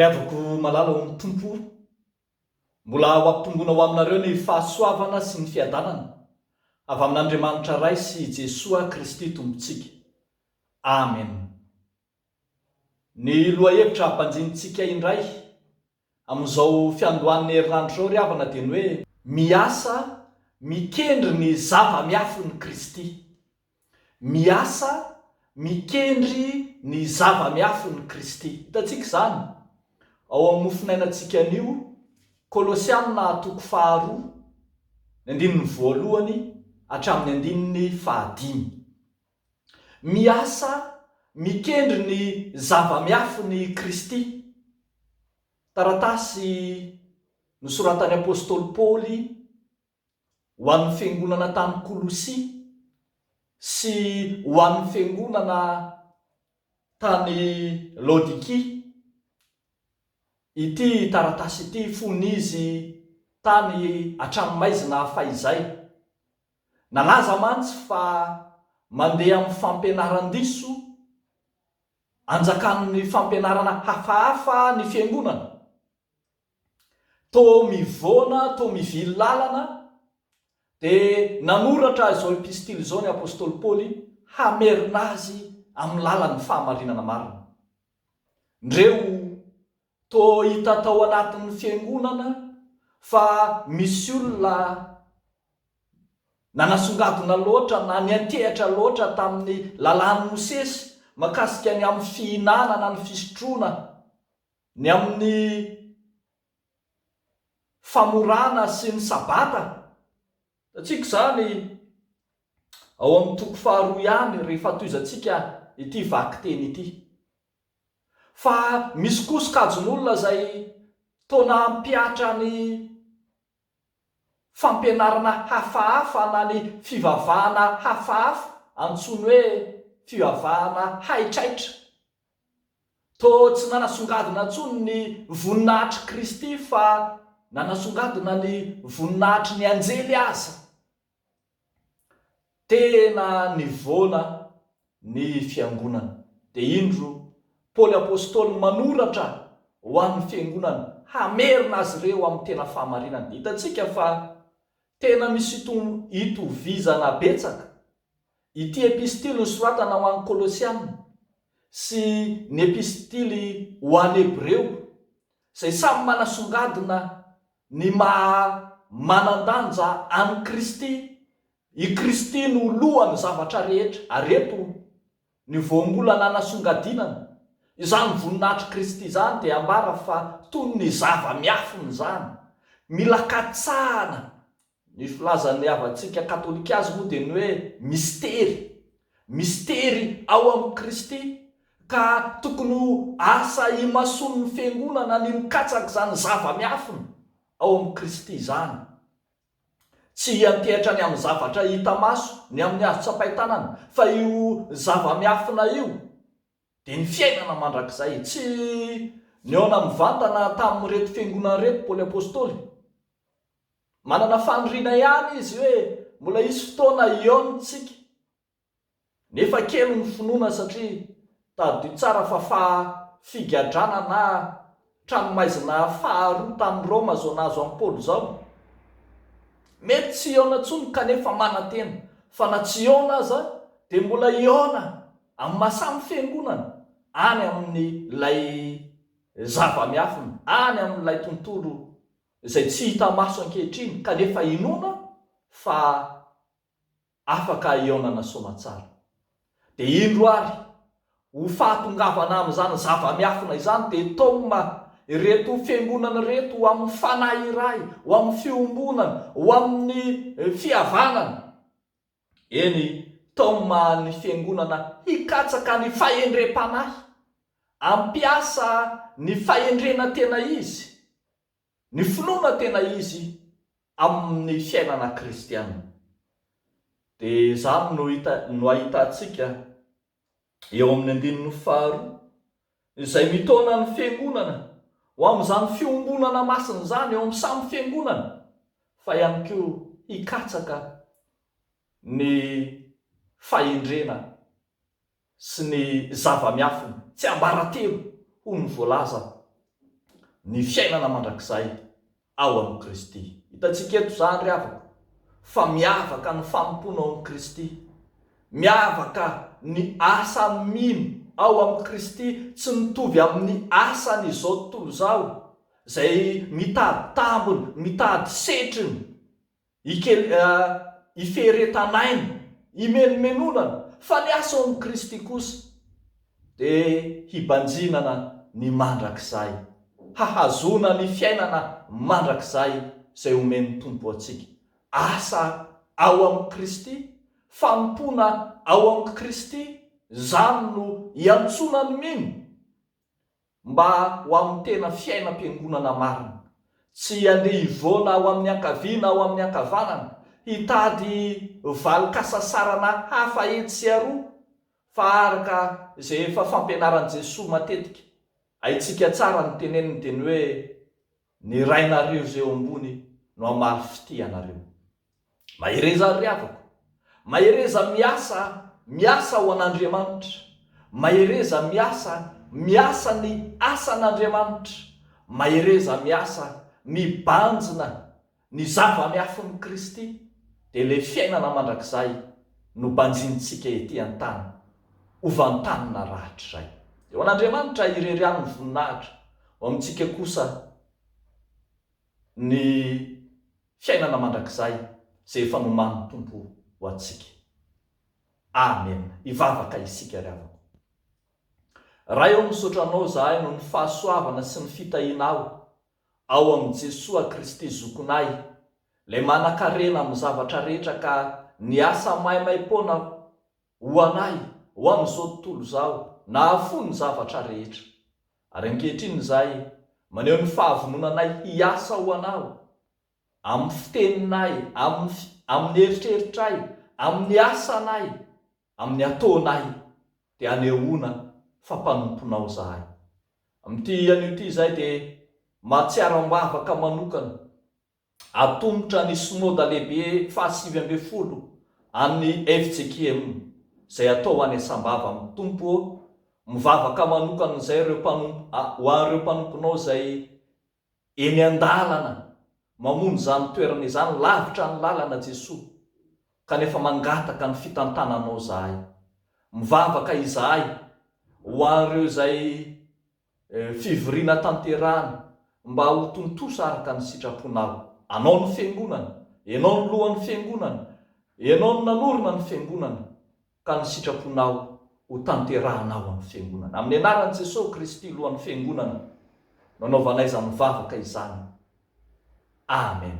Riavako malala ho tompo, mbola ho ampitombona ho aminareo ny fahasoavana sy ny fiadanana avy amin'Andriamanitra ray sy Jesosy Kristy tompontsika. Amen. Ny lohahevitra hampanjinitsika indray amin'izao fiandohan'ny herinandro zao riavana dia ny hoe miasa mikendry ny zava-miafin'i Kristy. Miasa mikendry ny zava-miafin'i Kristy. Hitantsika izany ao amin'ny mofinainantsika anio Kolosianina 4:2 ny andininy voalohany hatramin'ny andininy 5. Miasa mikendry ny zava-miafin'i Kristy. Taratasy nosoratan'ny apôstôly Paoly ho an'ny fiangonana tany Kolosia sy ho an'ny fiangonana tany Laodikia. Ity taratasy ity fonizy tany Atranomaizina fahizay. Nalaza mantsy fa mandeha amin'ny fampianaran-diso anjakan'ny fampianarana hafahafa ny fiangonana. Tô mivona, tô mivily lalana, dia nanoratra izao epistily izao ny apôstôly Paoly hamerina azy amin'ny lalan'ny fahamarinana marina. Ndreo tô hita tao anatin'ny fiangonana fa misy olona nanasongadina loatra na niantehatra loatra tamin'ny lalàn'ny Mosesy makasika ny amin'ny fihinanana ny fisotroana, ny amin'ny famorana sy ny sabata. Tatsika izany ao amin'ny toko 2 ihany rehefa toizantsika ity vaky-teny ity. Fa misy kosa kajon'olona izay tona mpiatra ny fampianarana hafahafa na ny fivavahana hafahafa, antsoiny hoe fivavahana haitraitra. Tô tsy nanasongadina intsony ny voninahitry Kristy fa nanasongadina ny voninahitry ny anjely aza. Tena nivona ny fiangonana. Dia indro Paoly apôstôly manoratra ho an'ny fiangonana hamerina azy ireo amin'ny tena fahamarinana. Hitantsika fa tena misy hitovizana betsaka ity epistily nosoratana ho an'ny Kolosianina sy ny epistily ho an'ny Hebreo, izay samy manasongadina ny manandanja an'i Kristy. I Kristy no lohany zavatra rehetra. Ary eto ny voambola nanasongadinana izany voninahitry Kristy izany dia ambara fa toy ny zava-miafiny izany, mila katsahana. Ny filazan'ny avantsika katolika azy moa dia ny hoe mistery ao amin'ny Kristy, ka tokony ho asa imason'ny fiangonana ny mikatsaka izany zava-miafiny ao amin'ny Kristy izany. Tsy hiantehatra ny amin'ny zavatra hita maso, ny amin'ny azo tsapain-tanana, fa io zava-miafina io dia ny fiainana mandrakizay. Tsy ny ona mivantana tamin'ny reto fiangonana reto Paoly apôstôly. Manana faniriana ihany izy hoe mbola isy fotoana ionitsika, nefa kely ny finoana satria tadio tsara fa figadrana na tranomaizina faharoa tamin'ny Roma zao nazo amin'ny Paoly zao. Mety tsy iona intsony kanefa manantena, fa na tsy iona aza dia mbola iona amin'ny mahasamy fiangonana, any amin'ny lay zava-miafina, any amin'ilay tontolo izay tsy hita maso ankehitriny, kanefa inona fa afaka ionana soamatsara. Dia indro ary ho fahatongavana amin'izany zava-miafina izany dia toma reto fiangonana reto ho amin'ny fanahy iray, ho amin'ny fiombonana, ho amin'ny fihavanana. Eny, toma ny fiangonana hikatsaka ny fahendrem-panahy, ampiasa ny fahendrena tena izy, ny finoana tena izy amin'ny fiainana kristiana. Dia izany no ahitantsika eo amin'ny andininy 2 izay mitona ny fiangonana ho amin'izany fiombonana masina izany eo amin'ny samy fiangonana, fa ihany koa hikatsaka ny fahendrena sy ny zava-miafina tsy ambaratelo ho ny voalaza ny fiainana mandrakizay ao amin'ny Kristy. Hitantsika eto zany ry havako fa miavaka ny fanompoana ao amin'ny Kristy, miavaka ny asa mino ao amin'ny Kristy tsy mitovy amin'ny asa n'izao tontolo zao zay mitady tambony, mitady setriny, iferetanainy, imenomenonana, fa ny asa ao amin'ny Kristy kosa dia hibanjinana ny mandrakizay, hahazona ny fiainana mandrakizay zay omeny tompo atsika. Asa ao amin'ny Kristy, fanompoana ao amin'ny Kristy, zany no iantsona ny mino mba ho amin'ny tena fiainam-piangonana marina, tsy andeha hivoana ao amin'ny ankaviana ao amin'ny ankavanana, hitady valikasasarana hafa etsy aroa, fa araka zay efa fampianaran'i Jesosy matetika, haitsika tsara ny teneniny teny hoe ny rainareo zay eo ambony no hamary fitianareo. Mahereza ry havako, mahereza miasa ho an'Andriamanitra, mahereza miasa ny asan'Andriamanitra, mahereza miasa mibanjina ny zava-miafin'ny Kristy, dia le fiainana mandrakizay no banjintsika ety an-tany ovantanina rahatrizay. Eo an'Andriamanitra irerian'ny voninahitra, ho amintsika kosa ny fiainana mandrakizay zay efa nomany tompo ho atsika. Amen. Ivavaka isika ry havako. Raha eo misaotra anao zahay no ny fahasoavana sy ny fitahinao ao amin'ny Jesosy Kristy zokonay, lay manan-karena amin'ny zavatra rehetra ka ny asa maimai-poana ho anay ho amin'izao tontolo zao na afoy ny zavatra rehetra. Ary ankehitriny zahay maneho ny fahavononanay hiasa ho anao amin'ny fiteninay, amin'ny eritreritray, amin'ny asanay, amin'ny ataonay, dia anehoana fampanomponao zahay. Amin'ity anio ity zay dia mahatsiaro-bavaka manokana atombotra ny synôda lehibe fahasivy-ambin'ny-folo amin'ny FJKM zay atao any Asambava amin'ny tompo, mivavaka manokana izay ho an'ireo mpanomponao zay eny an-dalana mamono zany toerana izany, lavitra ny lalana Jesosy, kanefa mangataka ny fitantananao zahay. Mivavaka izahay ho an'ireo zay fivoriana tanterahana mba ho tontosa araka ny sitraponao. Anao ny fiangonana, ianao ny lohan'ny fiangonana, ianao ny nanorina ny fiangonana, ka ny sitraponao ho tanterahanao amin'ny fiangonana. Amin'ny anaran'i Jesosy Kristy lohan'ny fiangonana, nanaovanay izany mivavaka izany. Amen.